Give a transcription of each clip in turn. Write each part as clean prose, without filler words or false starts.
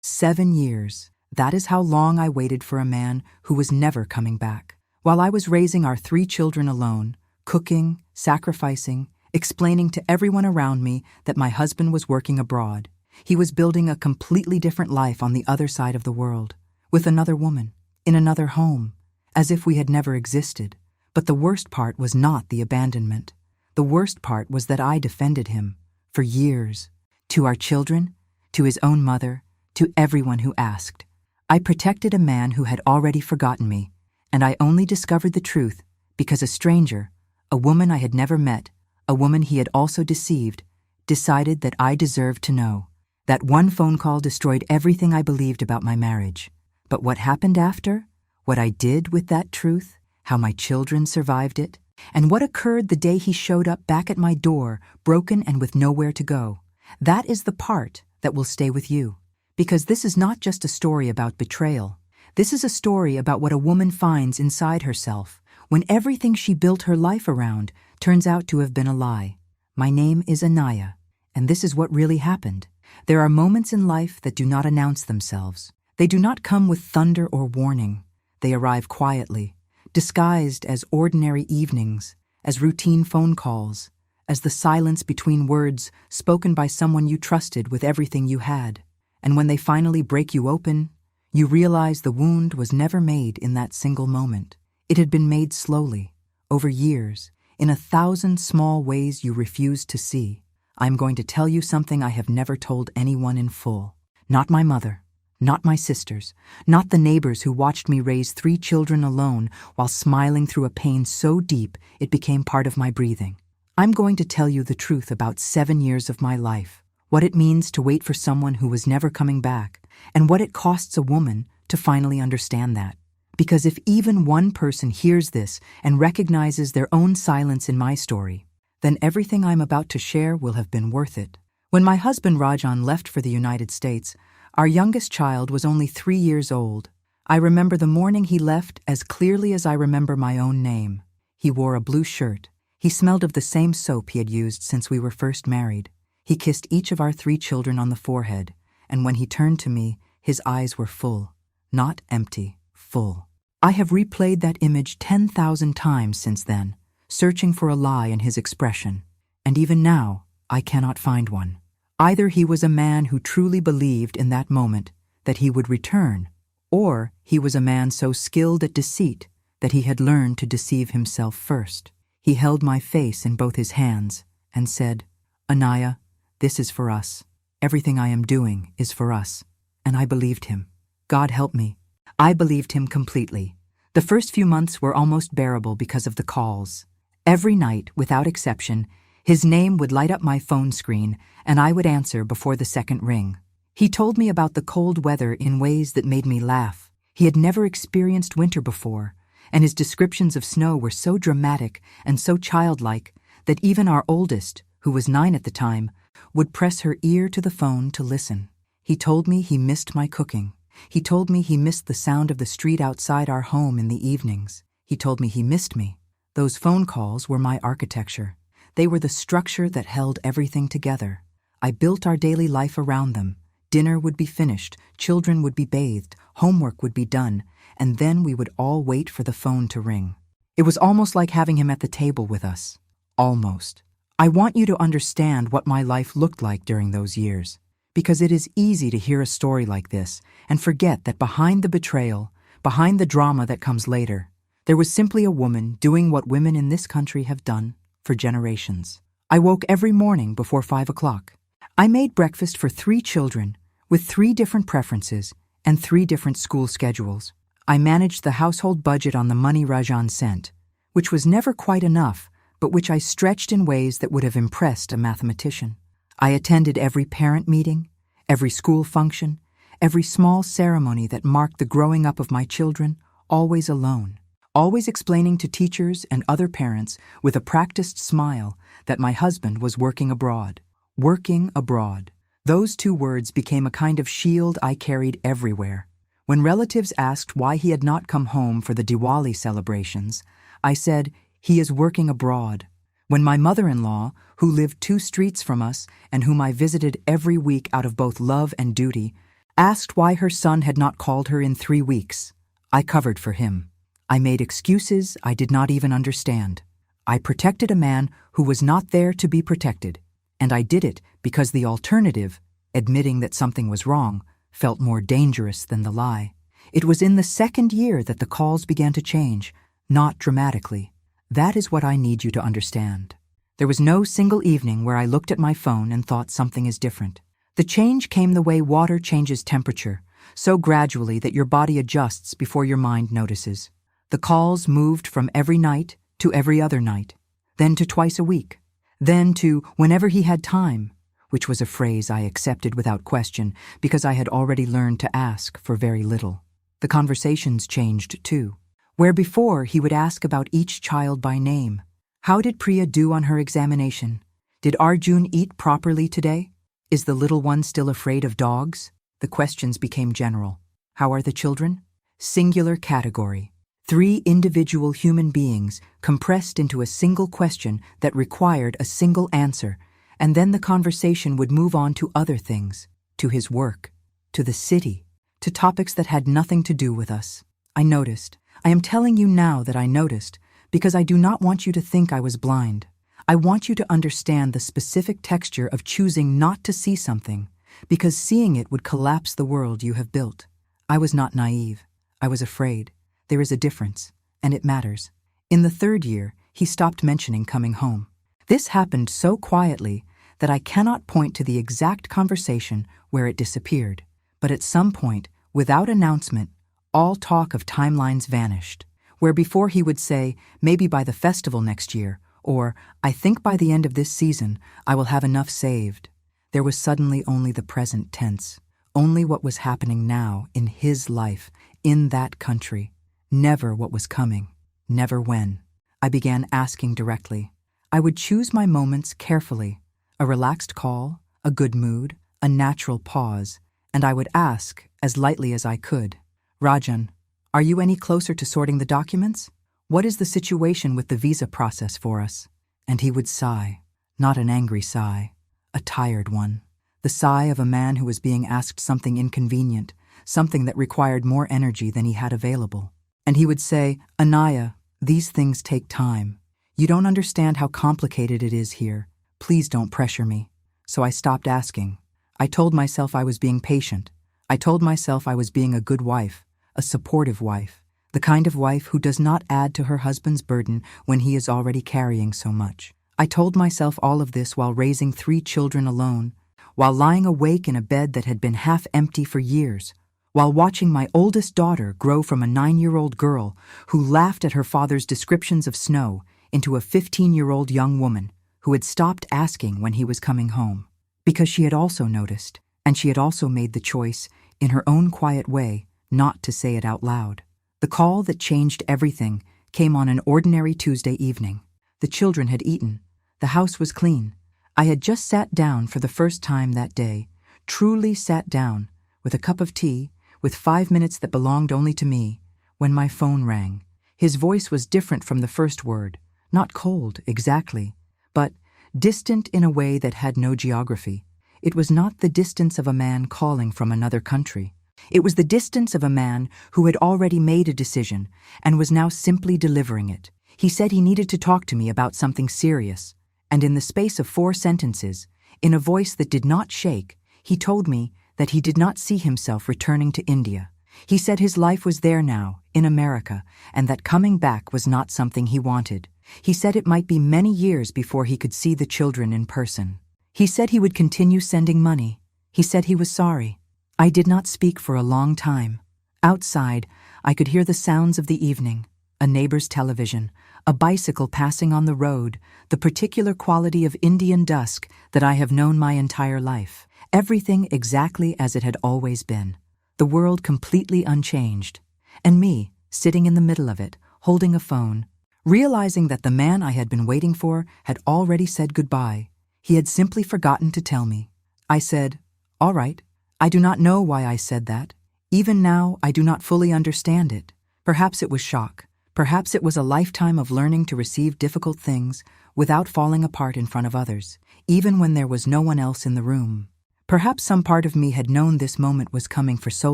7 years. That is how long I waited for a man who was never coming back. While I was raising our 3 children alone, cooking, sacrificing, explaining to everyone around me that my husband was working abroad, he was building a completely different life on the other side of the world, with another woman, in another home, as if we had never existed. But the worst part was not the abandonment. The worst part was that I defended him, for years, to our children, to his own mother, to everyone who asked. I protected a man who had already forgotten me, and I only discovered the truth because a stranger, a woman I had never met, a woman he had also deceived, decided that I deserved to know. That one phone call destroyed everything I believed about my marriage. But what happened after? What I did with that truth? How my children survived it? And what occurred the day he showed up back at my door, broken and with nowhere to go? That is the part that will stay with you. Because this is not just a story about betrayal. This is a story about what a woman finds inside herself when everything she built her life around turns out to have been a lie. My name is Anaya, and this is what really happened. There are moments in life that do not announce themselves. They do not come with thunder or warning. They arrive quietly, disguised as ordinary evenings, as routine phone calls, as the silence between words spoken by someone you trusted with everything you had. And when they finally break you open, you realize the wound was never made in that single moment. It had been made slowly, over years, in 1,000 small ways you refused to see. I'm going to tell you something I have never told anyone in full. Not my mother, not my sisters, not the neighbors who watched me raise 3 children alone while smiling through a pain so deep it became part of my breathing. I'm going to tell you the truth about 7 years of my life, what it means to wait for someone who was never coming back, and what it costs a woman to finally understand that. Because if even one person hears this and recognizes their own silence in my story, then everything I'm about to share will have been worth it. When my husband Rajan left for the United States, our youngest child was only 3 years old. I remember the morning he left as clearly as I remember my own name. He wore a blue shirt. He smelled of the same soap he had used since we were first married. He kissed each of our 3 children on the forehead, and when he turned to me, his eyes were full. Not empty, full. I have replayed that image 10,000 times since then, searching for a lie in his expression, and even now, I cannot find one. Either he was a man who truly believed in that moment that he would return, or he was a man so skilled at deceit that he had learned to deceive himself first. He held my face in both his hands and said, "Anaya, this is for us. Everything I am doing is for us." And I believed him. God help me. I believed him completely. The first few months were almost bearable because of the calls. Every night, without exception, his name would light up my phone screen, and I would answer before the second ring. He told me about the cold weather in ways that made me laugh. He had never experienced winter before, and his descriptions of snow were so dramatic and so childlike that even our oldest, who was 9 at the time, would press her ear to the phone to listen. He told me he missed my cooking. He told me he missed the sound of the street outside our home in the evenings. He told me he missed me. Those phone calls were my architecture. They were the structure that held everything together. I built our daily life around them. Dinner would be finished, children would be bathed, homework would be done, and then we would all wait for the phone to ring. It was almost like having him at the table with us. Almost. I want you to understand what my life looked like during those years, because it is easy to hear a story like this and forget that behind the betrayal, behind the drama that comes later, there was simply a woman doing what women in this country have done for generations. I woke every morning before 5 o'clock. I made breakfast for 3 children with 3 different preferences and 3 different school schedules. I managed the household budget on the money Rajan sent, which was never quite enough, but which I stretched in ways that would have impressed a mathematician. I attended every parent meeting, every school function, every small ceremony that marked the growing up of my children, always alone. Always explaining to teachers and other parents with a practiced smile that my husband was working abroad. Working abroad. Those 2 words became a kind of shield I carried everywhere. When relatives asked why he had not come home for the Diwali celebrations, I said, "He is working abroad." When my mother-in-law, who lived 2 streets from us and whom I visited every week out of both love and duty, Asked why her son had not called her in 3 weeks. I covered for him. I made excuses I did not even understand. I protected a man who was not there to be protected, and I did it because the alternative, admitting that something was wrong, felt more dangerous than the lie. It was in the 2nd year that the calls began to change, not dramatically. That is what I need you to understand. There was no single evening where I looked at my phone and thought something is different. The change came the way water changes temperature, so gradually that your body adjusts before your mind notices. The calls moved from every night to every other night, then to twice a week, then to whenever he had time, which was a phrase I accepted without question because I had already learned to ask for very little. The conversations changed too. Where before he would ask about each child by name. How did Priya do on her examination? Did Arjun eat properly today? Is the little one still afraid of dogs? The questions became general. How are the children? Singular category. 3 individual human beings compressed into a single question that required a single answer, and then the conversation would move on to other things, to his work, to the city, to topics that had nothing to do with us. I noticed. I am telling you now that I noticed, because I do not want you to think I was blind. I want you to understand the specific texture of choosing not to see something, because seeing it would collapse the world you have built. I was not naive. I was afraid. There is a difference, and it matters. In the 3rd year, he stopped mentioning coming home. This happened so quietly that I cannot point to the exact conversation where it disappeared. But at some point, without announcement, all talk of timelines vanished. Where before he would say, maybe by the festival next year, or I think by the end of this season I will have enough saved. There was suddenly only the present tense, only what was happening now in his life, in that country. Never what was coming, never when. I began asking directly. I would choose my moments carefully, a relaxed call, a good mood, a natural pause, and I would ask, as lightly as I could, Rajan, are you any closer to sorting the documents? What is the situation with the visa process for us? And he would sigh, not an angry sigh, a tired one, the sigh of a man who was being asked something inconvenient, something that required more energy than he had available. And he would say, Anaya, these things take time. You don't understand how complicated it is here. Please don't pressure me. So I stopped asking. I told myself I was being patient. I told myself I was being a good wife, a supportive wife, the kind of wife who does not add to her husband's burden when he is already carrying so much. I told myself all of this while raising 3 children alone, while lying awake in a bed that had been half empty for years, while watching my oldest daughter grow from a 9-year-old girl who laughed at her father's descriptions of snow into a 15-year-old young woman who had stopped asking when he was coming home. Because she had also noticed, and she had also made the choice, in her own quiet way, not to say it out loud. The call that changed everything came on an ordinary Tuesday evening. The children had eaten. The house was clean. I had just sat down for the first time that day, truly sat down, with a cup of tea, with 5 minutes that belonged only to me, when my phone rang. His voice was different from the first word, not cold, exactly, but distant in a way that had no geography. It was not the distance of a man calling from another country. It was the distance of a man who had already made a decision and was now simply delivering it. He said he needed to talk to me about something serious, and in the space of 4 sentences, in a voice that did not shake, he told me that he did not see himself returning to India. He said his life was there now, in America, and that coming back was not something he wanted. He said it might be many years before he could see the children in person. He said he would continue sending money. He said he was sorry. I did not speak for a long time. Outside, I could hear the sounds of the evening, a neighbor's television, a bicycle passing on the road, the particular quality of Indian dusk that I have known my entire life. Everything exactly as it had always been. The world completely unchanged. And me, sitting in the middle of it, holding a phone, realizing that the man I had been waiting for had already said goodbye. He had simply forgotten to tell me. I said, all right. I do not know why I said that. Even now, I do not fully understand it. Perhaps it was shock. Perhaps it was a lifetime of learning to receive difficult things without falling apart in front of others, even when there was no one else in the room. Perhaps some part of me had known this moment was coming for so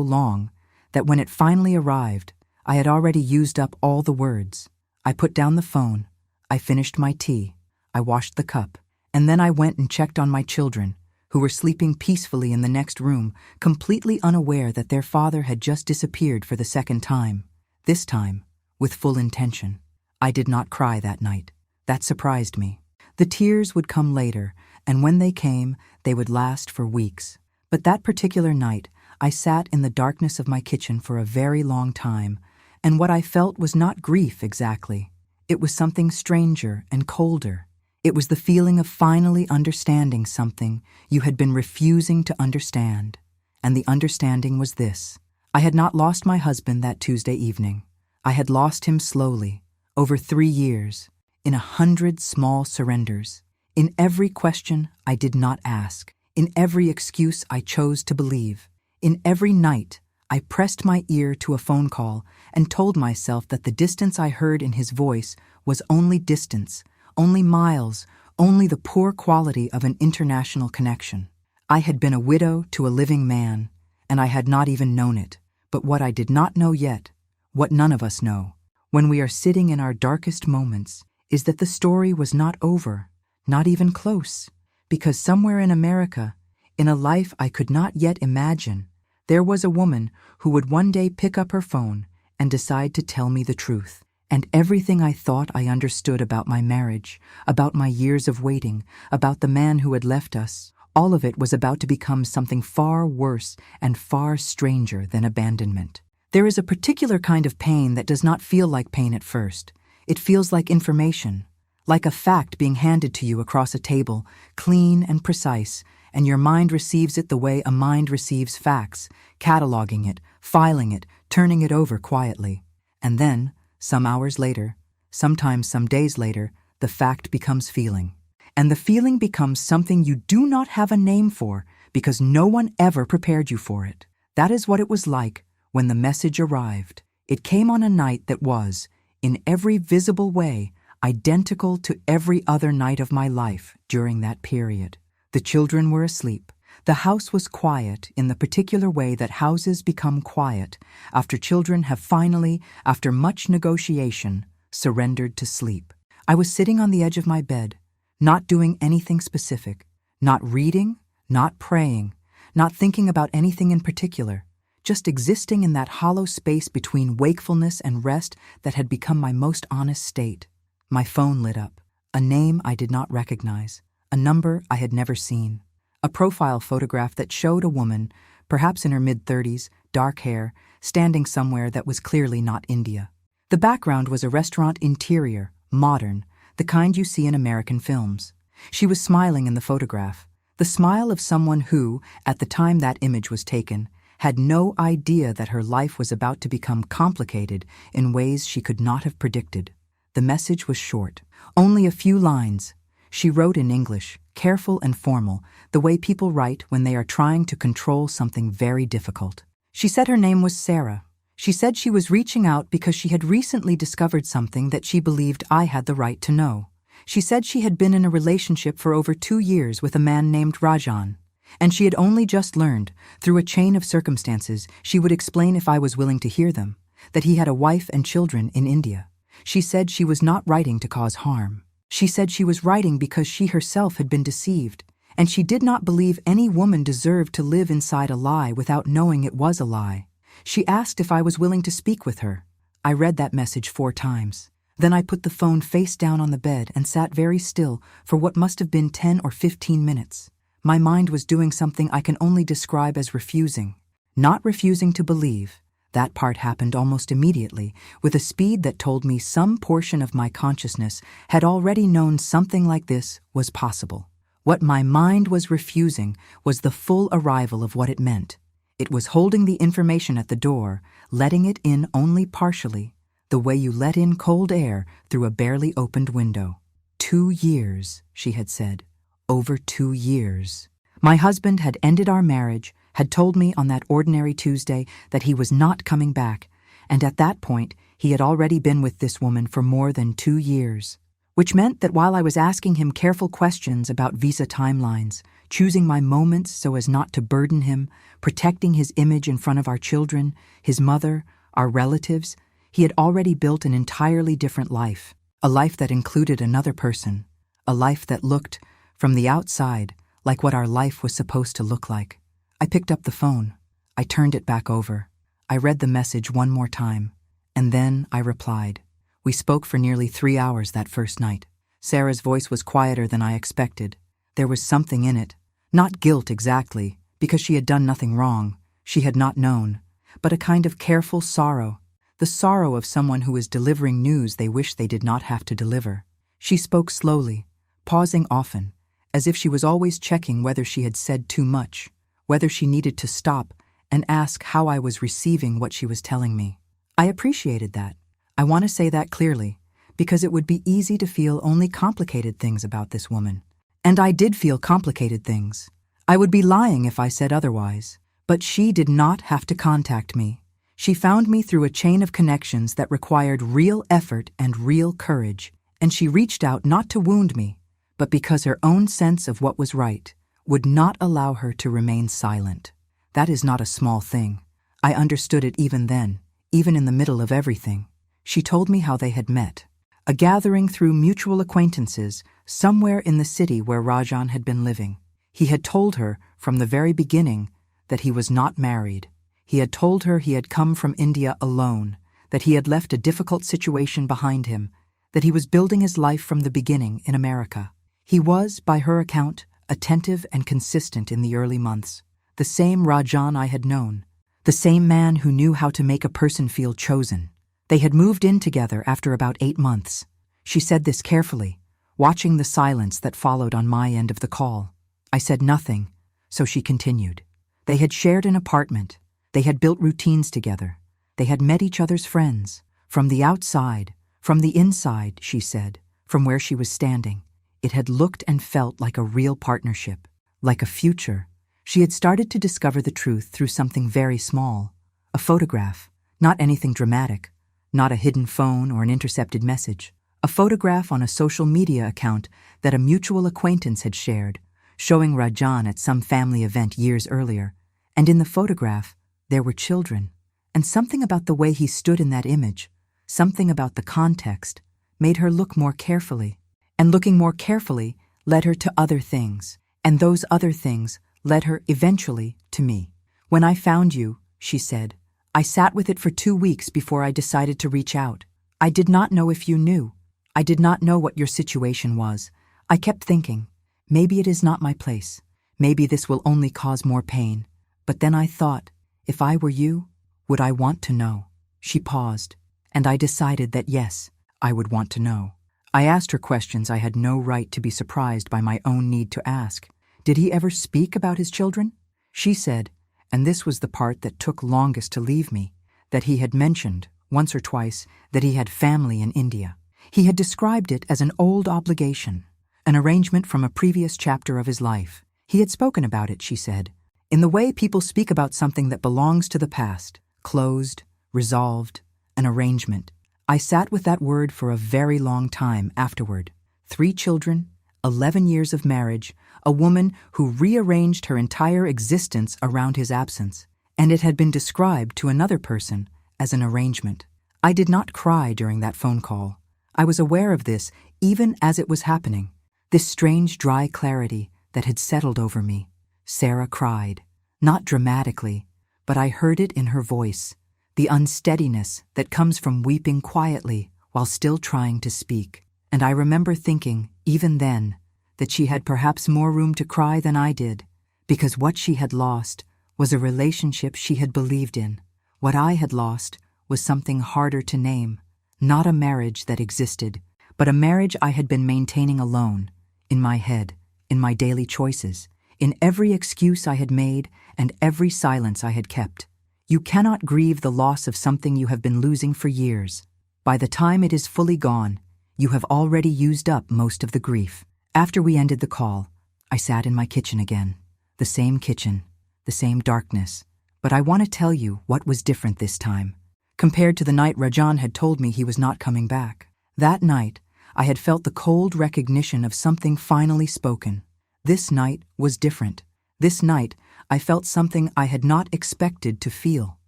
long that when it finally arrived, I had already used up all the words. I put down the phone, I finished my tea, I washed the cup, and then I went and checked on my children, who were sleeping peacefully in the next room, completely unaware that their father had just disappeared for the second time, this time with full intention. I did not cry that night. That surprised me. The tears would come later, and when they came, they would last for weeks. But that particular night, I sat in the darkness of my kitchen for a very long time, and what I felt was not grief exactly. It was something stranger and colder. It was the feeling of finally understanding something you had been refusing to understand. And the understanding was this. I had not lost my husband that Tuesday evening. I had lost him slowly, over 3 years, in 100 small surrenders. In every question I did not ask, in every excuse I chose to believe, in every night I pressed my ear to a phone call and told myself that the distance I heard in his voice was only distance, only miles, only the poor quality of an international connection. I had been a widow to a living man, and I had not even known it. But what I did not know yet, what none of us know, when we are sitting in our darkest moments, is that the story was not over, not even close, because somewhere in America, in a life I could not yet imagine, there was a woman who would one day pick up her phone and decide to tell me the truth. And everything I thought I understood about my marriage, about my years of waiting, about the man who had left us, all of it was about to become something far worse and far stranger than abandonment. There is a particular kind of pain that does not feel like pain at first. It feels like information, like a fact being handed to you across a table, clean and precise, and your mind receives it the way a mind receives facts, cataloging it, filing it, turning it over quietly. And then, some hours later, sometimes some days later, the fact becomes feeling. And the feeling becomes something you do not have a name for because no one ever prepared you for it. That is what it was like when the message arrived. It came on a night that was, in every visible way, identical to every other night of my life during that period. The children were asleep. The house was quiet in the particular way that houses become quiet after children have finally, after much negotiation, surrendered to sleep. I was sitting on the edge of my bed, not doing anything specific, not reading, not praying, not thinking about anything in particular, just existing in that hollow space between wakefulness and rest that had become my most honest state. My phone lit up. A name I did not recognize, a number I had never seen. A profile photograph that showed a woman, perhaps in her mid-30s, dark hair, standing somewhere that was clearly not India. The background was a restaurant interior, modern, the kind you see in American films. She was smiling in the photograph, the smile of someone who, at the time that image was taken, had no idea that her life was about to become complicated in ways she could not have predicted. The message was short, only a few lines. She wrote in English, careful and formal, the way people write when they are trying to control something very difficult. She said her name was Sarah. She said she was reaching out because she had recently discovered something that she believed I had the right to know. She said she had been in a relationship for over 2 years with a man named Rajan, and she had only just learned, through a chain of circumstances, she would explain if I was willing to hear them, that he had a wife and children in India. She said she was not writing to cause harm. She said she was writing because she herself had been deceived, and she did not believe any woman deserved to live inside a lie without knowing it was a lie. She asked if I was willing to speak with her. I read that message 4 times. Then I put the phone face down on the bed and sat very still for what must have been 10 or 15 minutes. My mind was doing something I can only describe as refusing. Not refusing to believe. That part happened almost immediately, with a speed that told me some portion of my consciousness had already known something like this was possible. What my mind was refusing was the full arrival of what it meant. It was holding the information at the door, letting it in only partially, the way you let in cold air through a barely opened window. 2 years, she had said. Over 2 years. My husband had ended our marriage, had told me on that ordinary Tuesday that he was not coming back, and at that point he had already been with this woman for more than 2 years, which meant that while I was asking him careful questions about visa timelines, choosing my moments so as not to burden him, protecting his image in front of our children, his mother, our relatives. He had already built an entirely different life, a life that included another person, a life that looked, from the outside, like what our life was supposed to look like. I picked up the phone. I turned it back over. I read the message one more time, and then I replied. We spoke for nearly 3 hours that first night. Sarah's voice was quieter than I expected. There was something in it. Not guilt exactly, because she had done nothing wrong. She had not known. But a kind of careful sorrow. The sorrow of someone who is delivering news they wish they did not have to deliver. She spoke slowly, pausing often, as if she was always checking whether she had said too much, whether she needed to stop and ask how I was receiving what she was telling me. I appreciated that. I want to say that clearly, because it would be easy to feel only complicated things about this woman. And I did feel complicated things. I would be lying if I said otherwise. But she did not have to contact me. She found me through a chain of connections that required real effort and real courage, and she reached out not to wound me, but because her own sense of what was right would not allow her to remain silent. That is not a small thing. I understood it even then, even in the middle of everything. She told me how they had met. A gathering through mutual acquaintances somewhere in the city where Rajan had been living. He had told her from the very beginning that he was not married. He had told her he had come from India alone, that he had left a difficult situation behind him, that he was building his life from the beginning in America. He was, by her account, attentive and consistent in the early months. The same Rajan I had known. The same man who knew how to make a person feel chosen. They had moved in together after about 8 months. She said this carefully, watching the silence that followed on my end of the call. I said nothing, so she continued. They had shared an apartment. They had built routines together. They had met each other's friends. From the outside, from the inside, she said, from where she was standing, it had looked and felt like a real partnership, like a future. She had started to discover the truth through something very small. A photograph, not anything dramatic, not a hidden phone or an intercepted message. A photograph on a social media account that a mutual acquaintance had shared, showing Rajan at some family event years earlier. And in the photograph, there were children. And something about the way he stood in that image, something about the context, made her look more carefully. And looking more carefully led her to other things. And those other things led her eventually to me. When I found you, she said, I sat with it for 2 weeks before I decided to reach out. I did not know if you knew. I did not know what your situation was. I kept thinking, maybe it is not my place. Maybe this will only cause more pain. But then I thought, if I were you, would I want to know? She paused, and I decided that yes, I would want to know. I asked her questions I had no right to be surprised by my own need to ask. Did he ever speak about his children? She said, and this was the part that took longest to leave me, that he had mentioned, once or twice, that he had family in India. He had described it as an old obligation, an arrangement from a previous chapter of his life. He had spoken about it, she said, in the way people speak about something that belongs to the past, closed, resolved, an arrangement. I sat with that word for a very long time afterward. 3 children, 11 years of marriage, a woman who rearranged her entire existence around his absence, and it had been described to another person as an arrangement. I did not cry during that phone call. I was aware of this even as it was happening, this strange dry clarity that had settled over me. Sarah cried, not dramatically, but I heard it in her voice, the unsteadiness that comes from weeping quietly while still trying to speak. And I remember thinking, even then, that she had perhaps more room to cry than I did, because what she had lost was a relationship she had believed in. What I had lost was something harder to name, not a marriage that existed, but a marriage I had been maintaining alone, in my head, in my daily choices, in every excuse I had made and every silence I had kept. You cannot grieve the loss of something you have been losing for years. By the time it is fully gone, you have already used up most of the grief. After we ended the call, I sat in my kitchen again. The same kitchen, the same darkness. But I want to tell you what was different this time, compared to the night Rajan had told me he was not coming back. That night, I had felt the cold recognition of something finally spoken. This night was different. This night, I felt something I had not expected to feel.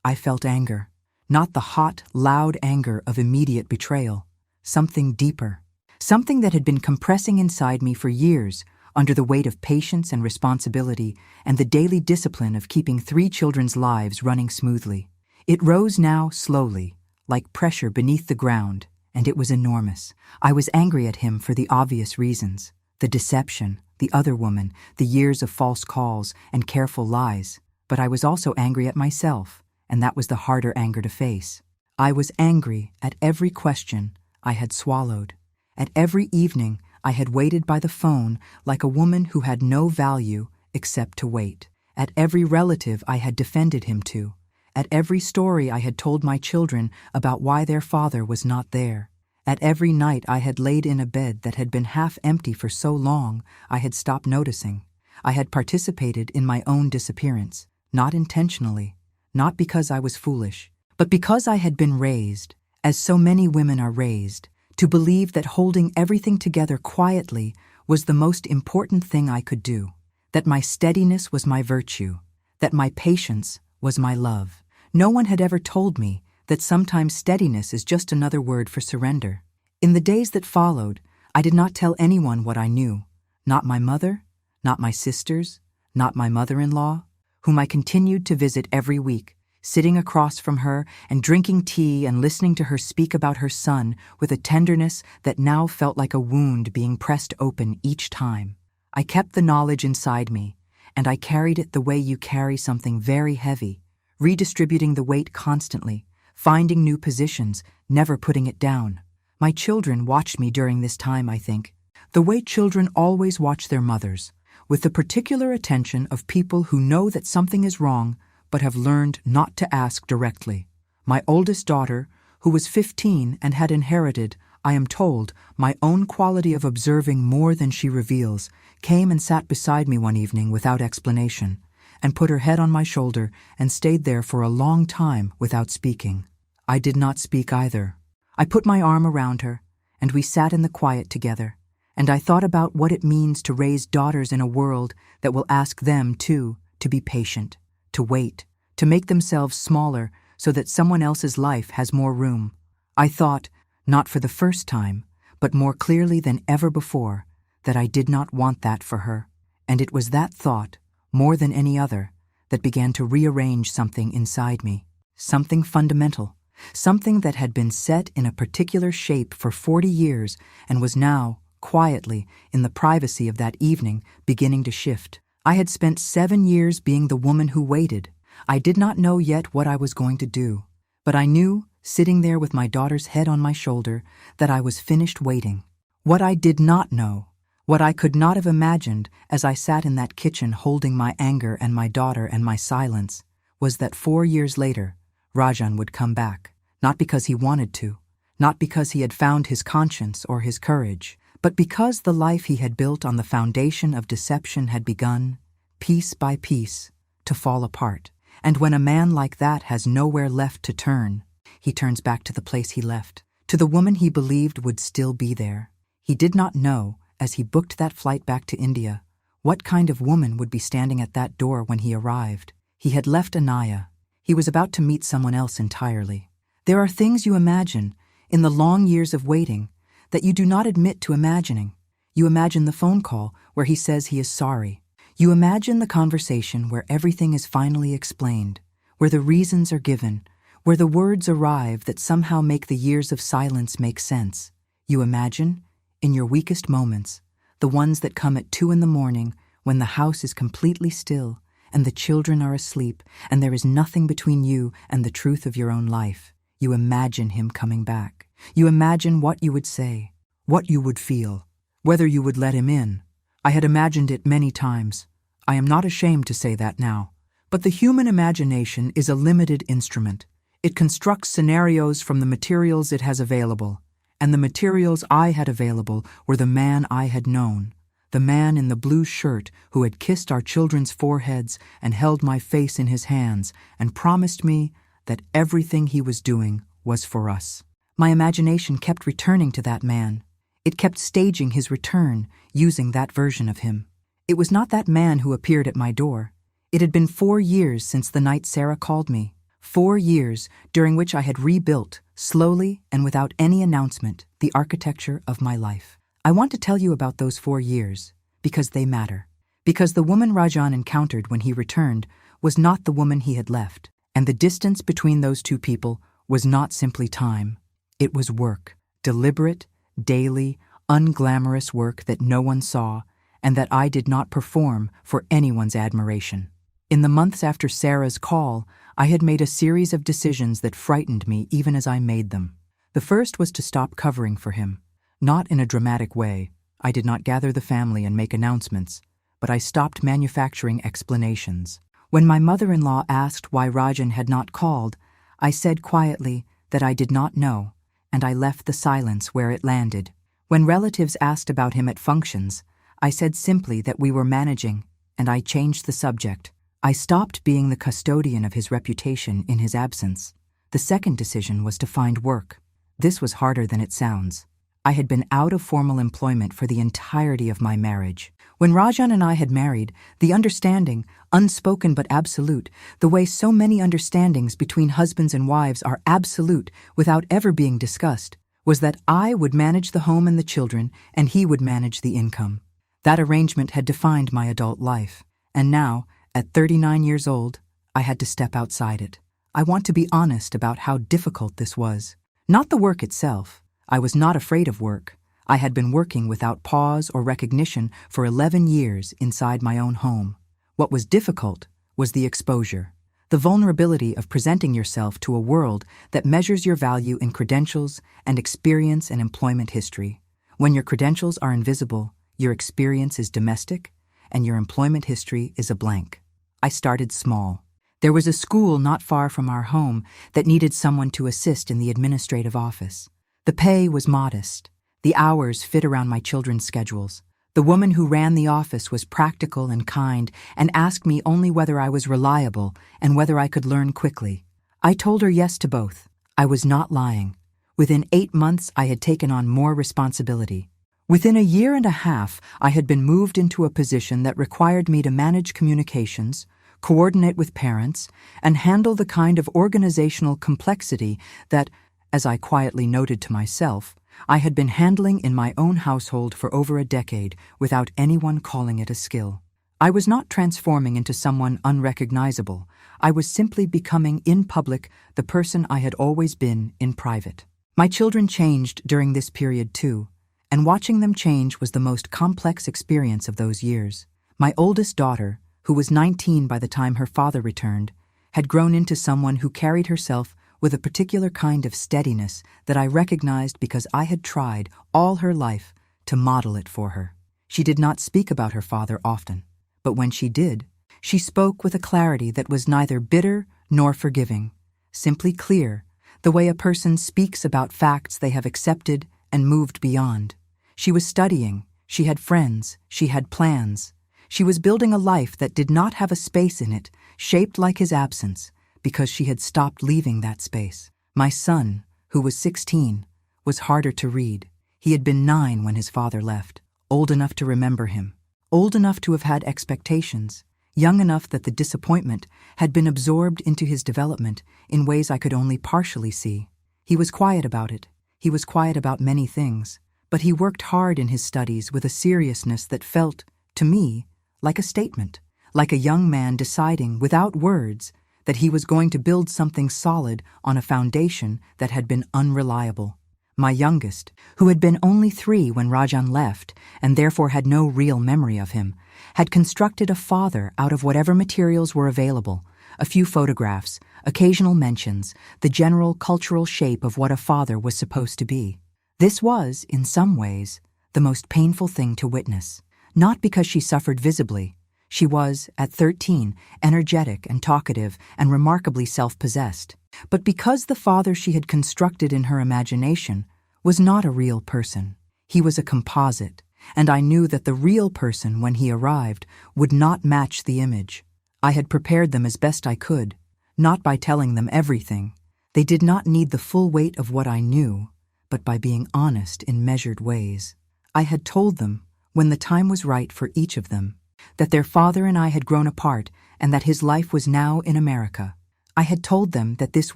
I felt anger. Not the hot, loud anger of immediate betrayal. Something deeper. Something that had been compressing inside me for years, under the weight of patience and responsibility and the daily discipline of keeping 3 children's lives running smoothly. It rose now slowly, like pressure beneath the ground, and it was enormous. I was angry at him for the obvious reasons: the deception, the other woman, the years of false calls and careful lies. But I was also angry at myself, and that was the harder anger to face. I was angry at every question I had swallowed, at every evening I had waited by the phone like a woman who had no value except to wait, at every relative I had defended him to, at every story I had told my children about why their father was not there, at every night I had laid in a bed that had been half empty for so long I had stopped noticing. I had participated in my own disappearance, not intentionally, not because I was foolish, but because I had been raised, as so many women are raised, to believe that holding everything together quietly was the most important thing I could do, that my steadiness was my virtue, that my patience was my love. No one had ever told me that sometimes steadiness is just another word for surrender. In the days that followed, I did not tell anyone what I knew, not my mother, not my sisters, not my mother-in-law, whom I continued to visit every week, sitting across from her and drinking tea and listening to her speak about her son with a tenderness that now felt like a wound being pressed open each time. I kept the knowledge inside me, and I carried it the way you carry something very heavy, redistributing the weight constantly, finding new positions, never putting it down. My children watched me during this time, I think, the way children always watch their mothers, with the particular attention of people who know that something is wrong but have learned not to ask directly. My oldest daughter, who was 15 and had inherited, I am told, my own quality of observing more than she reveals, came and sat beside me one evening without explanation, and put her head on my shoulder and stayed there for a long time without speaking. I did not speak either. I put my arm around her, and we sat in the quiet together, and I thought about what it means to raise daughters in a world that will ask them, too, to be patient, to wait, to make themselves smaller so that someone else's life has more room. I thought, not for the first time, but more clearly than ever before, that I did not want that for her. And it was that thought, more than any other, that began to rearrange something inside me, something fundamental, something that had been set in a particular shape for 40 years and was now, quietly, in the privacy of that evening, beginning to shift. I had spent 7 years being the woman who waited. I did not know yet what I was going to do, but I knew, sitting there with my daughter's head on my shoulder, that I was finished waiting. What I did not know, what I could not have imagined as I sat in that kitchen holding my anger and my daughter and my silence, was that 4 years later, Rajan would come back, not because he wanted to, not because he had found his conscience or his courage, but because the life he had built on the foundation of deception had begun, piece by piece, to fall apart. And when a man like that has nowhere left to turn, he turns back to the place he left, to the woman he believed would still be there. He did not know, as he booked that flight back to India, what kind of woman would be standing at that door when he arrived. He had left Anaya. He was about to meet someone else entirely. There are things you imagine, in the long years of waiting, that you do not admit to imagining. You imagine the phone call where he says he is sorry. You imagine the conversation where everything is finally explained, where the reasons are given, where the words arrive that somehow make the years of silence make sense. You imagine, in your weakest moments, the ones that come at 2 a.m, when the house is completely still and the children are asleep and there is nothing between you and the truth of your own life. You imagine him coming back. You imagine what you would say, what you would feel, whether you would let him in. I had imagined it many times. I am not ashamed to say that now. But the human imagination is a limited instrument. It constructs scenarios from the materials it has available, and the materials I had available were the man I had known, the man in the blue shirt who had kissed our children's foreheads and held my face in his hands and promised me that everything he was doing was for us. My imagination kept returning to that man. It kept staging his return, using that version of him. It was not that man who appeared at my door. It had been 4 years since the night Sarah called me. 4 years during which I had rebuilt, slowly and without any announcement, the architecture of my life. I want to tell you about those 4 years, because they matter. Because the woman Rajan encountered when he returned was not the woman he had left, and the distance between those two people was not simply time. It was work, deliberate, daily, unglamorous work that no one saw, and that I did not perform for anyone's admiration. In the months after Sarah's call, I had made a series of decisions that frightened me even as I made them. The first was to stop covering for him. Not in a dramatic way. I did not gather the family and make announcements, but I stopped manufacturing explanations. When my mother-in-law asked why Rajan had not called, I said quietly that I did not know, and I left the silence where it landed. When relatives asked about him at functions, I said simply that we were managing, and I changed the subject. I stopped being the custodian of his reputation in his absence. The second decision was to find work. This was harder than it sounds. I had been out of formal employment for the entirety of my marriage. When Rajan and I had married, the understanding, unspoken but absolute, the way so many understandings between husbands and wives are absolute without ever being discussed, was that I would manage the home and the children, and he would manage the income. That arrangement had defined my adult life, and now, at 39 years old, I had to step outside it. I want to be honest about how difficult this was. Not the work itself. I was not afraid of work. I had been working without pause or recognition for 11 years inside my own home. What was difficult was the exposure, the vulnerability of presenting yourself to a world that measures your value in credentials and experience and employment history. When your credentials are invisible, your experience is domestic, and your employment history is a blank. I started small. There was a school not far from our home that needed someone to assist in the administrative office. The pay was modest. The hours fit around my children's schedules. The woman who ran the office was practical and kind and asked me only whether I was reliable and whether I could learn quickly. I told her yes to both. I was not lying. Within 8 months, I had taken on more responsibility. Within a year and a half, I had been moved into a position that required me to manage communications, coordinate with parents, and handle the kind of organizational complexity that, as I quietly noted to myself, I had been handling in my own household for over a decade without anyone calling it a skill. I was not transforming into someone unrecognizable. I was simply becoming in public the person I had always been in private. My children changed during this period too, and watching them change was the most complex experience of those years. My oldest daughter, who was 19 by the time her father returned, had grown into someone who carried herself with a particular kind of steadiness that I recognized because I had tried all her life to model it for her. She did not speak about her father often, but when she did, she spoke with a clarity that was neither bitter nor forgiving, simply clear, the way a person speaks about facts they have accepted and moved beyond. She was studying, she had friends, she had plans. She was building a life that did not have a space in it, shaped like his absence, because she had stopped leaving that space. My son, who was 16, was harder to read. He had been 9 when his father left, old enough to remember him, old enough to have had expectations, young enough that the disappointment had been absorbed into his development in ways I could only partially see. He was quiet about it. He was quiet about many things, but he worked hard in his studies with a seriousness that felt, to me, like a statement, like a young man deciding, without words, that he was going to build something solid on a foundation that had been unreliable. My youngest, who had been only 3 when Rajan left and therefore had no real memory of him, had constructed a father out of whatever materials were available, a few photographs, occasional mentions, the general cultural shape of what a father was supposed to be. This was, in some ways, the most painful thing to witness, not because she suffered visibly. She was, at 13, energetic and talkative and remarkably self-possessed, but because the father she had constructed in her imagination was not a real person. He was a composite, and I knew that the real person, when he arrived, would not match the image. I had prepared them as best I could, not by telling them everything. They did not need the full weight of what I knew, but by being honest in measured ways. I had told them, when the time was right for each of them, that their father and I had grown apart and that his life was now in America. I had told them that this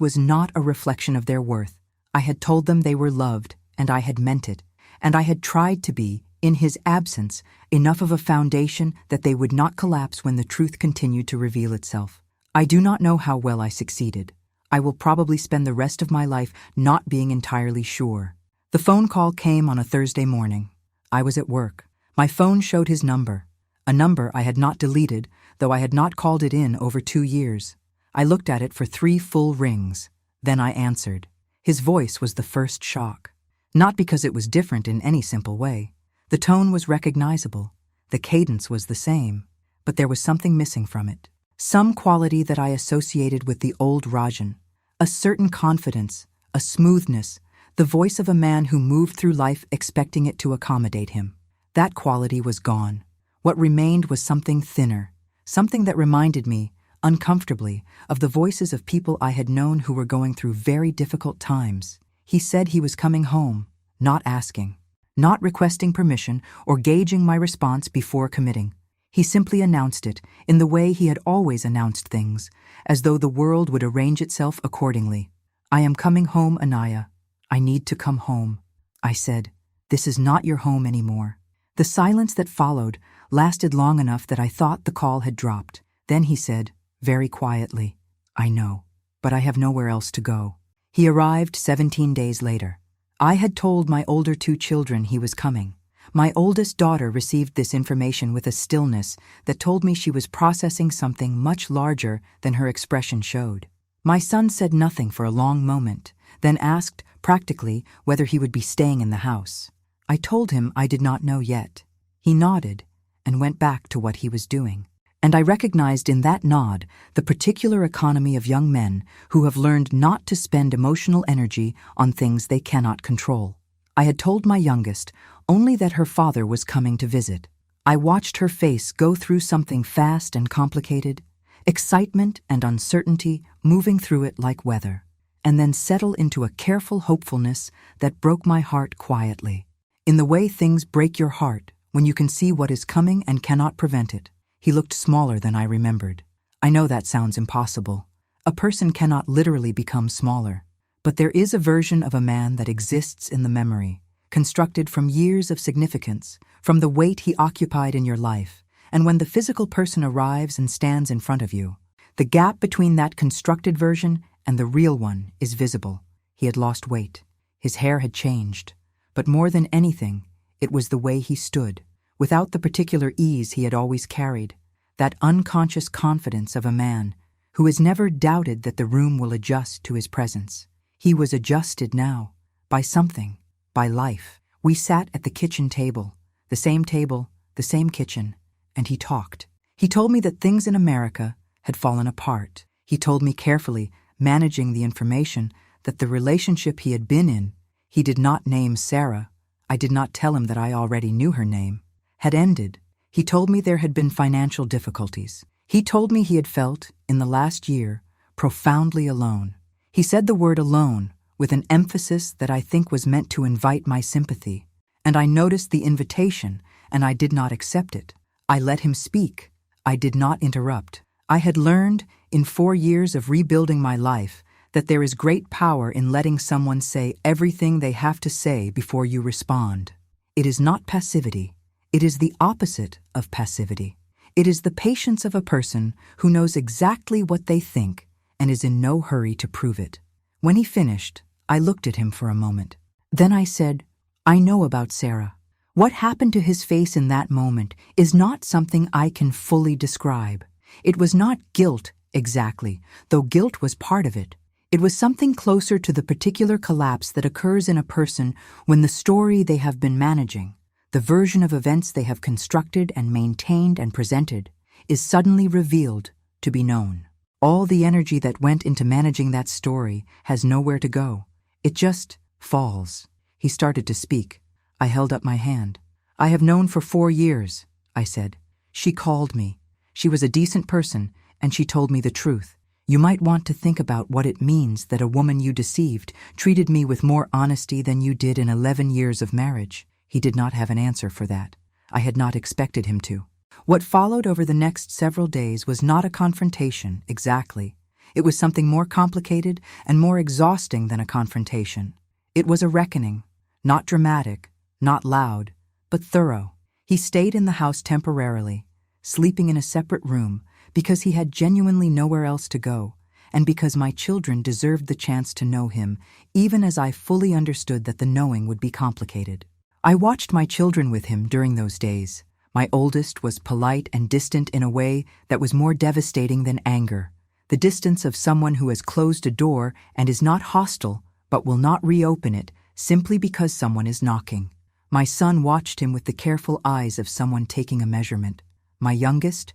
was not a reflection of their worth. I had told them they were loved, and I had meant it, and I had tried to be, in his absence, enough of a foundation that they would not collapse when the truth continued to reveal itself. I do not know how well I succeeded. I will probably spend the rest of my life not being entirely sure. The phone call came on a Thursday morning. I was at work. My phone showed his number, a number I had not deleted, though I had not called it in over 2 years. I looked at it for 3 full rings. Then I answered. His voice was the first shock. Not because it was different in any simple way. The tone was recognizable. The cadence was the same. But there was something missing from it. Some quality that I associated with the old Rajan. A certain confidence, a smoothness, the voice of a man who moved through life expecting it to accommodate him. That quality was gone. What remained was something thinner, something that reminded me, uncomfortably, of the voices of people I had known who were going through very difficult times. He said he was coming home, not asking, not requesting permission or gauging my response before committing. He simply announced it in the way he had always announced things, as though the world would arrange itself accordingly. I am coming home, Anaya. I need to come home. I said, this is not your home anymore. The silence that followed lasted long enough that I thought the call had dropped. Then he said, very quietly, I know, but I have nowhere else to go. He arrived 17 days later. I had told my older 2 children he was coming. My oldest daughter received this information with a stillness that told me she was processing something much larger than her expression showed. My son said nothing for a long moment, then asked, practically, whether he would be staying in the house. I told him I did not know yet. He nodded and went back to what he was doing. And I recognized in that nod the particular economy of young men who have learned not to spend emotional energy on things they cannot control. I had told my youngest only that her father was coming to visit. I watched her face go through something fast and complicated, excitement and uncertainty moving through it like weather, and then settle into a careful hopefulness that broke my heart quietly. In the way things break your heart when you can see what is coming and cannot prevent it. He looked smaller than I remembered. I know that sounds impossible. A person cannot literally become smaller. But there is a version of a man that exists in the memory, constructed from years of significance, from the weight he occupied in your life, and when the physical person arrives and stands in front of you, the gap between that constructed version and the real one is visible. He had lost weight. His hair had changed. But more than anything, it was the way he stood, without the particular ease he had always carried, that unconscious confidence of a man who has never doubted that the room will adjust to his presence. He was adjusted now, by something, by life. We sat at the kitchen table, the same kitchen, and he talked. He told me that things in America had fallen apart. He told me carefully, managing the information, that the relationship he had been in, he did not name Sarah, I did not tell him that I already knew her name, had ended. He told me there had been financial difficulties. He told me he had felt, in the last year, profoundly alone. He said the word alone with an emphasis that I think was meant to invite my sympathy, and I noticed the invitation, and I did not accept it. I let him speak. I did not interrupt. I had learned, in 4 years of rebuilding my life, that there is great power in letting someone say everything they have to say before you respond. It is not passivity. It is the opposite of passivity. It is the patience of a person who knows exactly what they think and is in no hurry to prove it. When he finished, I looked at him for a moment. Then I said, I know about Sarah. What happened to his face in that moment is not something I can fully describe. It was not guilt, exactly, though guilt was part of it. It was something closer to the particular collapse that occurs in a person when the story they have been managing, the version of events they have constructed and maintained and presented, is suddenly revealed to be known. All the energy that went into managing that story has nowhere to go. It just falls. He started to speak. I held up my hand. I have known for 4 years, I said. She called me. She was a decent person, and she told me the truth. You might want to think about what it means that a woman you deceived treated me with more honesty than you did in 11 years of marriage. He did not have an answer for that. I had not expected him to. What followed over the next several days was not a confrontation, exactly. It was something more complicated and more exhausting than a confrontation. It was a reckoning, not dramatic, not loud, but thorough. He stayed in the house temporarily, sleeping in a separate room, because he had genuinely nowhere else to go, and because my children deserved the chance to know him, even as I fully understood that the knowing would be complicated. I watched my children with him during those days. My oldest was polite and distant in a way that was more devastating than anger. The distance of someone who has closed a door and is not hostile, but will not reopen it simply because someone is knocking. My son watched him with the careful eyes of someone taking a measurement. My youngest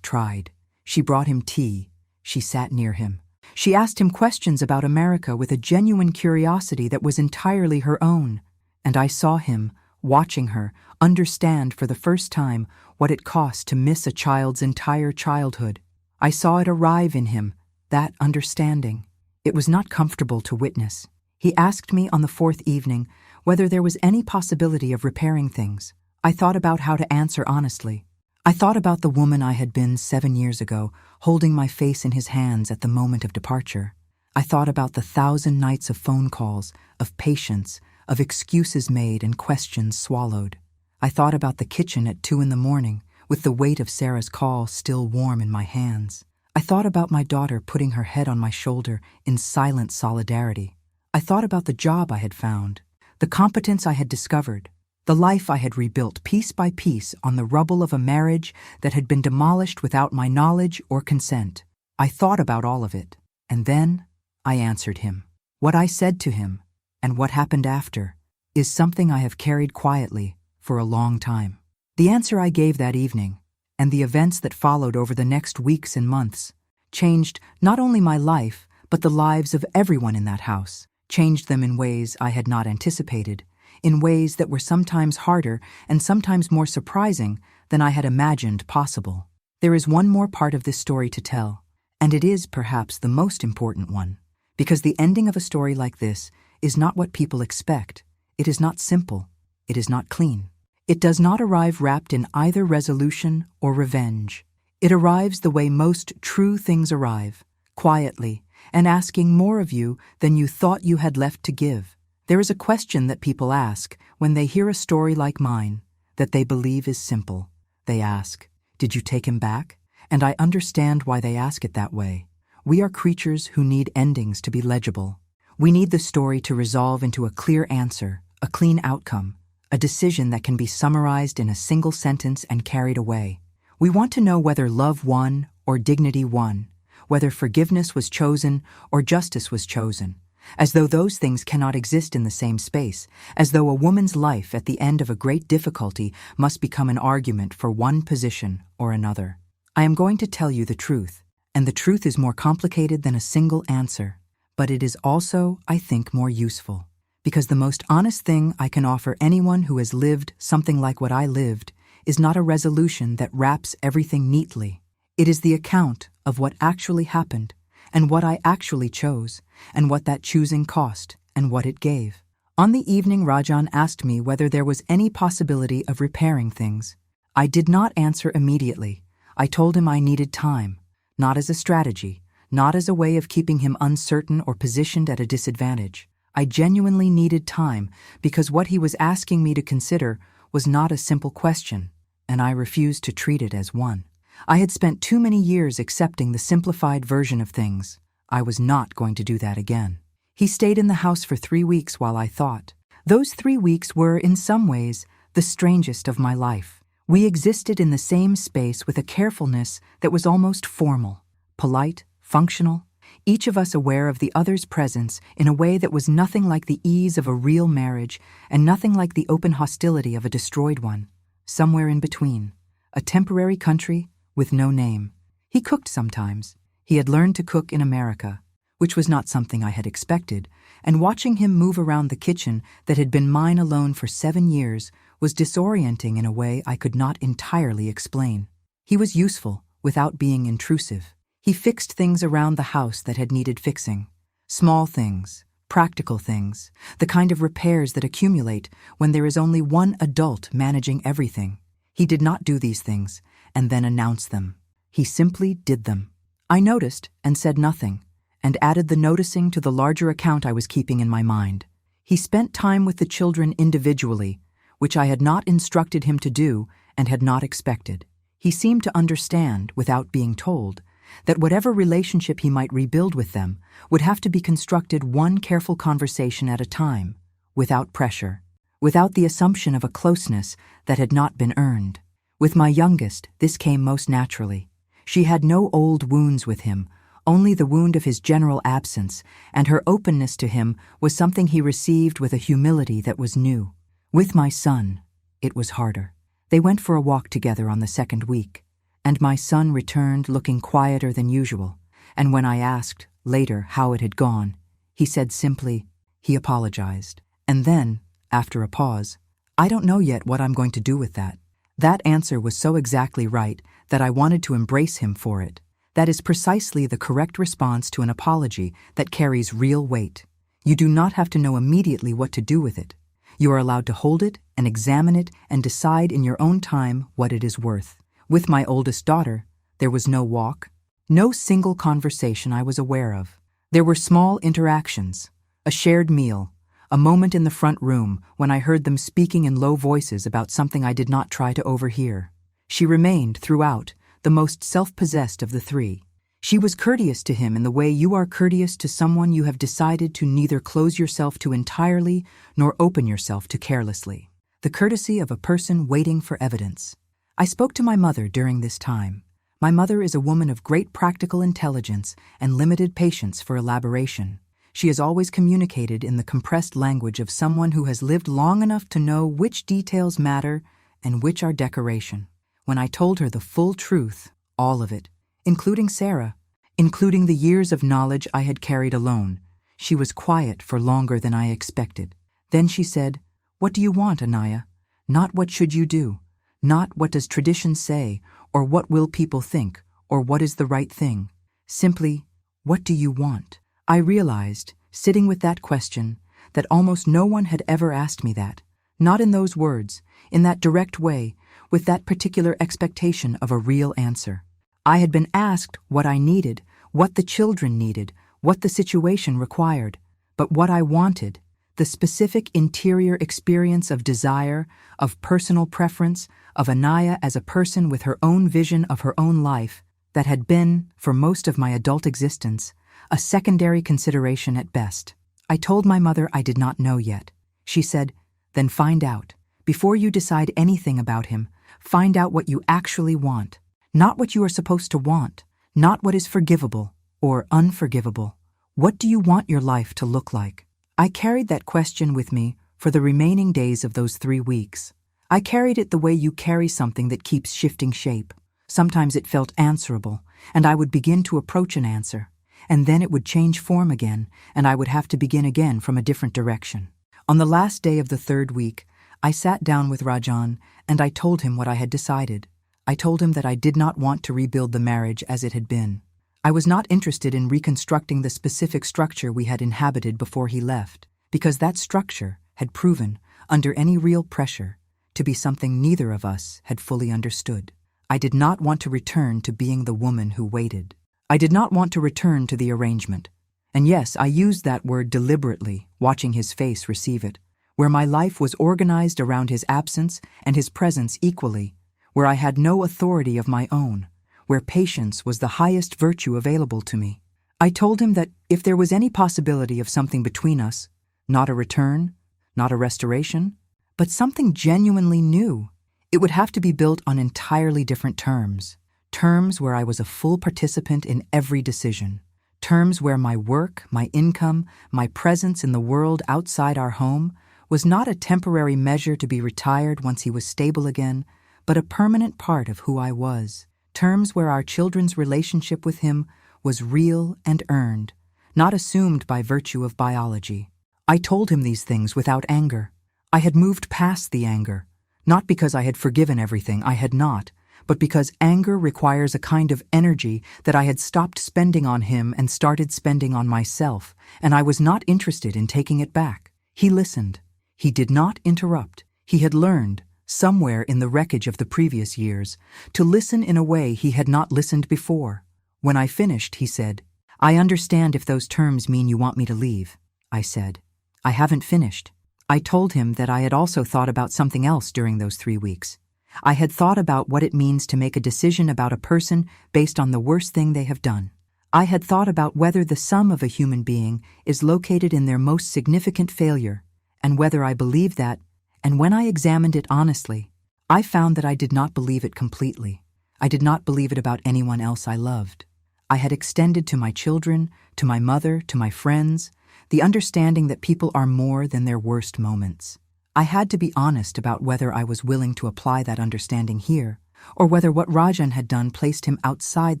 tried. She brought him tea. She sat near him. She asked him questions about America with a genuine curiosity that was entirely her own. And I saw him, watching her, understand for the first time what it cost to miss a child's entire childhood. I saw it arrive in him, that understanding. It was not comfortable to witness. He asked me on the fourth evening whether there was any possibility of repairing things. I thought about how to answer honestly. I thought about the woman I had been 7 years ago, holding my face in his hands at the moment of departure. I thought about the 1,000 nights of phone calls, of patience, of excuses made and questions swallowed. I thought about the kitchen at 2 a.m, with the weight of Sarah's call still warm in my hands. I thought about my daughter putting her head on my shoulder in silent solidarity. I thought about the job I had found, the competence I had discovered, the life I had rebuilt piece by piece on the rubble of a marriage that had been demolished without my knowledge or consent. I thought about all of it, and then I answered him. What I said to him, and what happened after, is something I have carried quietly for a long time. The answer I gave that evening, and the events that followed over the next weeks and months, changed not only my life, but the lives of everyone in that house, changed them in ways I had not anticipated, in ways that were sometimes harder and sometimes more surprising than I had imagined possible. There is one more part of this story to tell, and it is perhaps the most important one, because the ending of a story like this is not what people expect. It is not simple. It is not clean. It does not arrive wrapped in either resolution or revenge. It arrives the way most true things arrive, quietly, and asking more of you than you thought you had left to give. There is a question that people ask when they hear a story like mine that they believe is simple. They ask, "Did you take him back?" And I understand why they ask it that way. We are creatures who need endings to be legible. We need the story to resolve into a clear answer, a clean outcome, a decision that can be summarized in a single sentence and carried away. We want to know whether love won or dignity won, whether forgiveness was chosen or justice was chosen, as though those things cannot exist in the same space, as though a woman's life at the end of a great difficulty must become an argument for one position or another. I am going to tell you the truth, and the truth is more complicated than a single answer, but it is also, I think, more useful. Because the most honest thing I can offer anyone who has lived something like what I lived is not a resolution that wraps everything neatly. It is the account of what actually happened, and what I actually chose, and what that choosing cost, and what it gave. On the evening Rajan asked me whether there was any possibility of repairing things. I did not answer immediately. I told him I needed time, not as a strategy, not as a way of keeping him uncertain or positioned at a disadvantage. I genuinely needed time because what he was asking me to consider was not a simple question, and I refused to treat it as one. I had spent too many years accepting the simplified version of things. I was not going to do that again. He stayed in the house for 3 weeks while I thought. Those 3 weeks were, in some ways, the strangest of my life. We existed in the same space with a carefulness that was almost formal, polite, functional, each of us aware of the other's presence in a way that was nothing like the ease of a real marriage and nothing like the open hostility of a destroyed one. Somewhere in between, a temporary country with no name. He cooked sometimes. He had learned to cook in America, which was not something I had expected, and watching him move around the kitchen that had been mine alone for 7 years was disorienting in a way I could not entirely explain. He was useful without being intrusive. He fixed things around the house that had needed fixing. Small things, practical things, the kind of repairs that accumulate when there is only one adult managing everything. He did not do these things and then announce them. He simply did them. I noticed and said nothing, and added the noticing to the larger account I was keeping in my mind. He spent time with the children individually, which I had not instructed him to do and had not expected. He seemed to understand, without being told, that whatever relationship he might rebuild with them would have to be constructed one careful conversation at a time, without pressure, without the assumption of a closeness that had not been earned. With my youngest, this came most naturally. She had no old wounds with him, only the wound of his general absence, and her openness to him was something he received with a humility that was new. With my son, it was harder. They went for a walk together on the second week, and my son returned looking quieter than usual, and when I asked, later, how it had gone, he said simply, he apologized. And then, after a pause, I don't know yet what I'm going to do with that. That answer was so exactly right that I wanted to embrace him for it. That is precisely the correct response to an apology that carries real weight. You do not have to know immediately what to do with it. You are allowed to hold it and examine it and decide in your own time what it is worth. With my oldest daughter, there was no walk, no single conversation I was aware of. There were small interactions, a shared meal, a moment in the front room when I heard them speaking in low voices about something I did not try to overhear. She remained, throughout, the most self-possessed of the three. She was courteous to him in the way you are courteous to someone you have decided to neither close yourself to entirely nor open yourself to carelessly. The courtesy of a person waiting for evidence. I spoke to my mother during this time. My mother is a woman of great practical intelligence and limited patience for elaboration. She has always communicated in the compressed language of someone who has lived long enough to know which details matter and which are decoration. When I told her the full truth, all of it, including Sarah, including the years of knowledge I had carried alone, she was quiet for longer than I expected. Then she said, "What do you want, Anaya? Not what should you do, not what does tradition say, or what will people think, or what is the right thing. Simply, what do you want?" I realized, sitting with that question, that almost no one had ever asked me that, not in those words, in that direct way, with that particular expectation of a real answer. I had been asked what I needed, what the children needed, what the situation required, but what I wanted, the specific interior experience of desire, of personal preference, of Anaya as a person with her own vision of her own life, that had been, for most of my adult existence, a secondary consideration at best. I told my mother I did not know yet. She said, "Then find out. Before you decide anything about him, find out what you actually want. Not what you are supposed to want, not what is forgivable or unforgivable. What do you want your life to look like?" I carried that question with me for the remaining days of those 3 weeks. I carried it the way you carry something that keeps shifting shape. Sometimes it felt answerable, and I would begin to approach an answer, and then it would change form again, and I would have to begin again from a different direction. On the last day of the 3rd week, I sat down with Rajan, and I told him what I had decided. I told him that I did not want to rebuild the marriage as it had been. I was not interested in reconstructing the specific structure we had inhabited before he left, because that structure had proven, under any real pressure, to be something neither of us had fully understood. I did not want to return to being the woman who waited. I did not want to return to the arrangement. And yes, I used that word deliberately, watching his face receive it, where my life was organized around his absence and his presence equally, where I had no authority of my own, where patience was the highest virtue available to me. I told him that if there was any possibility of something between us, not a return, not a restoration, but something genuinely new, it would have to be built on entirely different terms. Terms where I was a full participant in every decision. Terms where my work, my income, my presence in the world outside our home was not a temporary measure to be retired once he was stable again, but a permanent part of who I was. Terms where our children's relationship with him was real and earned, not assumed by virtue of biology. I told him these things without anger. I had moved past the anger, not because I had forgiven everything, I had not, but because anger requires a kind of energy that I had stopped spending on him and started spending on myself, and I was not interested in taking it back. He listened. He did not interrupt. He had learned, somewhere in the wreckage of the previous years, to listen in a way he had not listened before. When I finished, he said, "I understand if those terms mean you want me to leave." I said, "I haven't finished." I told him that I had also thought about something else during those 3 weeks. I had thought about what it means to make a decision about a person based on the worst thing they have done. I had thought about whether the sum of a human being is located in their most significant failure, and whether I believed that, and when I examined it honestly, I found that I did not believe it completely. I did not believe it about anyone else I loved. I had extended to my children, to my mother, to my friends, the understanding that people are more than their worst moments. I had to be honest about whether I was willing to apply that understanding here, or whether what Rajan had done placed him outside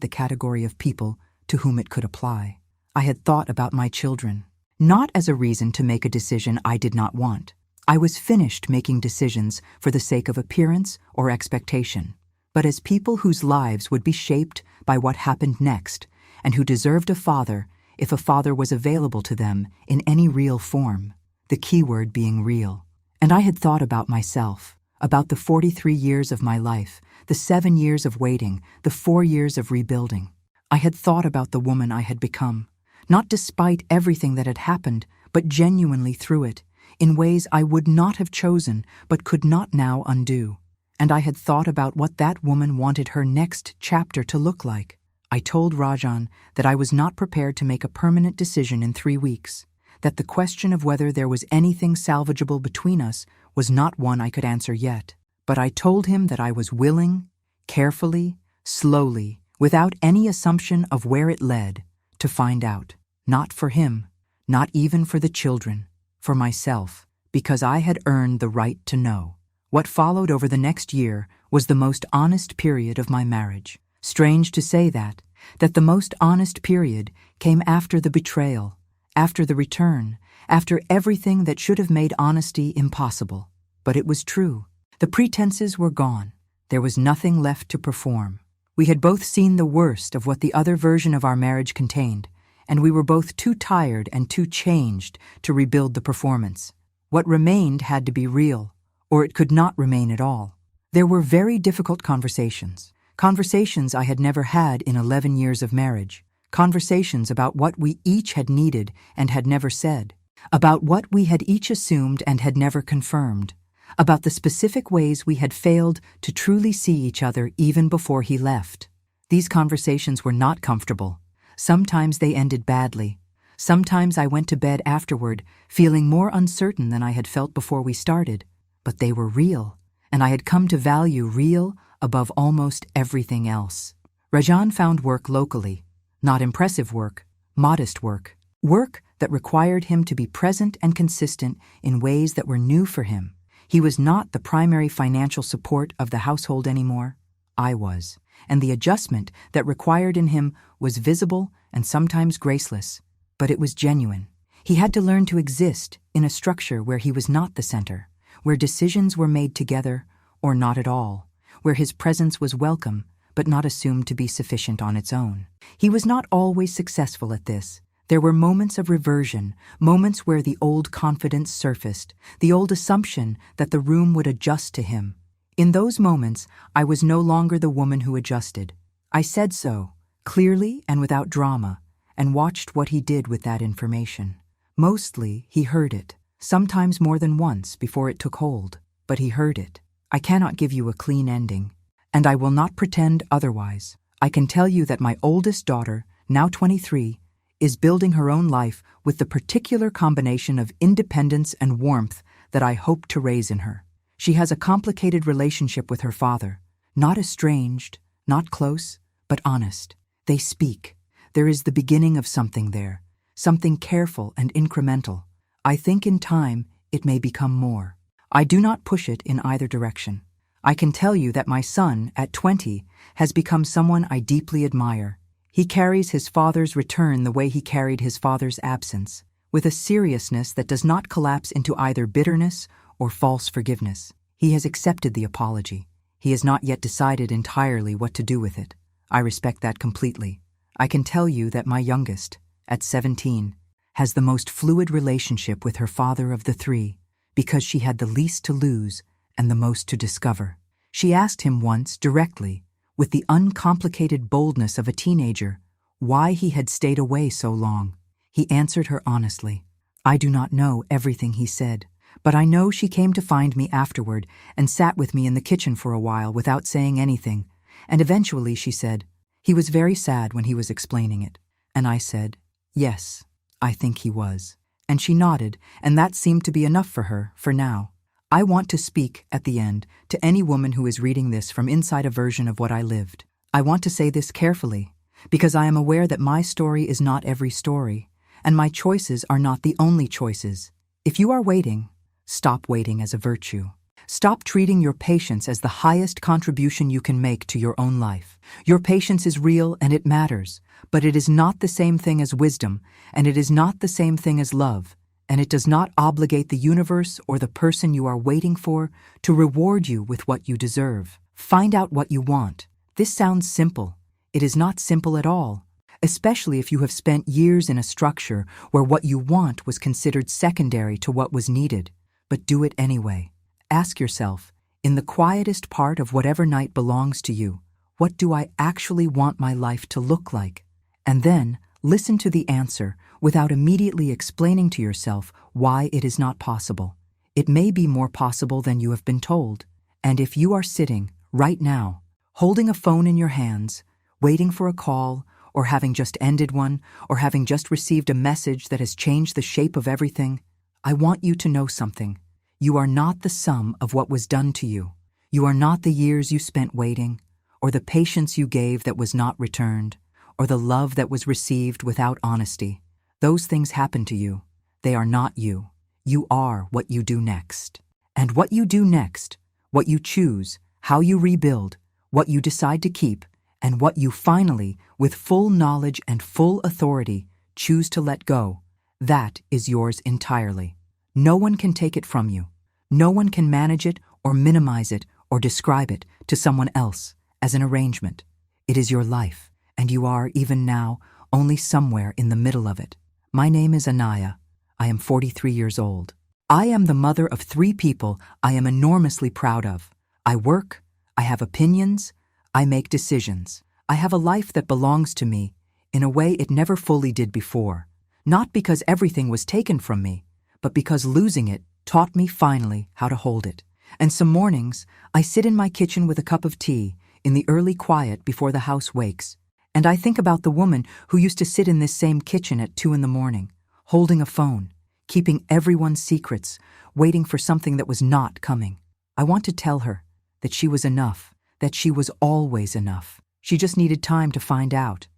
the category of people to whom it could apply. I had thought about my children, not as a reason to make a decision I did not want. I was finished making decisions for the sake of appearance or expectation, but as people whose lives would be shaped by what happened next, and who deserved a father if a father was available to them in any real form, the key word being real. And I had thought about myself, about the 43 years of my life, the 7 years of waiting, the 4 years of rebuilding. I had thought about the woman I had become, not despite everything that had happened, but genuinely through it, in ways I would not have chosen but could not now undo. And I had thought about what that woman wanted her next chapter to look like. I told Rajan that I was not prepared to make a permanent decision in 3 weeks, that the question of whether there was anything salvageable between us was not one I could answer yet. But I told him that I was willing, carefully, slowly, without any assumption of where it led, to find out, not for him, not even for the children, for myself, because I had earned the right to know. What followed over the next year was the most honest period of my marriage. Strange to say that the most honest period came after the betrayal, after the return, after everything that should have made honesty impossible. But it was true. The pretenses were gone. There was nothing left to perform. We had both seen the worst of what the other version of our marriage contained, and we were both too tired and too changed to rebuild the performance. What remained had to be real, or it could not remain at all. There were very difficult conversations I had never had in 11 years of marriage, conversations about what we each had needed and had never said, about what we had each assumed and had never confirmed, about the specific ways we had failed to truly see each other even before he left. These conversations were not comfortable. Sometimes they ended badly. Sometimes I went to bed afterward feeling more uncertain than I had felt before we started. But they were real, and I had come to value real above almost everything else. Rajan found work locally, not impressive work, modest work, work that required him to be present and consistent in ways that were new for him. He was not the primary financial support of the household anymore. I was, and the adjustment that required in him was visible and sometimes graceless, but it was genuine. He had to learn to exist in a structure where he was not the center, where decisions were made together or not at all, where his presence was welcome but not assumed to be sufficient on its own. He was not always successful at this. There were moments of reversion, moments where the old confidence surfaced, the old assumption that the room would adjust to him. In those moments, I was no longer the woman who adjusted. I said so, clearly and without drama, and watched what he did with that information. Mostly, he heard it, sometimes more than once before it took hold, but he heard it. I cannot give you a clean ending, and I will not pretend otherwise. I can tell you that my oldest daughter, now 23, is building her own life with the particular combination of independence and warmth that I hope to raise in her. She has a complicated relationship with her father, not estranged, not close, but honest. They speak. There is the beginning of something there, something careful and incremental. I think in time it may become more. I do not push it in either direction. I can tell you that my son, at 20, has become someone I deeply admire. He carries his father's return the way he carried his father's absence, with a seriousness that does not collapse into either bitterness or false forgiveness. He has accepted the apology. He has not yet decided entirely what to do with it. I respect that completely. I can tell you that my youngest, at 17, has the most fluid relationship with her father of the three, because she had the least to lose and the most to discover. She asked him once, directly, with the uncomplicated boldness of a teenager, why he had stayed away so long. He answered her honestly. I do not know everything he said, but I know she came to find me afterward and sat with me in the kitchen for a while without saying anything, and eventually she said, he was very sad when he was explaining it. And I said, yes, I think he was. And she nodded, and that seemed to be enough for her, for now. I want to speak, at the end, to any woman who is reading this from inside a version of what I lived. I want to say this carefully, because I am aware that my story is not every story, and my choices are not the only choices. If you are waiting, stop waiting as a virtue. Stop treating your patience as the highest contribution you can make to your own life. Your patience is real and it matters, but it is not the same thing as wisdom, and it is not the same thing as love, and it does not obligate the universe or the person you are waiting for to reward you with what you deserve. Find out what you want. This sounds simple. It is not simple at all, especially if you have spent years in a structure where what you want was considered secondary to what was needed. But do it anyway. Ask yourself, in the quietest part of whatever night belongs to you, what do I actually want my life to look like? And then listen to the answer without immediately explaining to yourself why it is not possible. It may be more possible than you have been told. And if you are sitting, right now, holding a phone in your hands, waiting for a call, or having just ended one, or having just received a message that has changed the shape of everything, I want you to know something. You are not the sum of what was done to you. You are not the years you spent waiting, or the patience you gave that was not returned, or the love that was received without honesty. Those things happen to you. They are not you. You are what you do next. And what you do next, what you choose, how you rebuild, what you decide to keep, and what you finally, with full knowledge and full authority, choose to let go, that is yours entirely. No one can take it from you. No one can manage it or minimize it or describe it to someone else as an arrangement. It is your life, and you are, even now, only somewhere in the middle of it. My name is Anaya. I am 43 years old. I am the mother of 3 people I am enormously proud of. I work, I have opinions, I make decisions. I have a life that belongs to me in a way it never fully did before. Not because everything was taken from me, but because losing it taught me finally how to hold it. And some mornings, I sit in my kitchen with a cup of tea in the early quiet before the house wakes, and I think about the woman who used to sit in this same kitchen at 2 in the morning, holding a phone, keeping everyone's secrets, waiting for something that was not coming. I want to tell her that she was enough, that she was always enough. She just needed time to find out.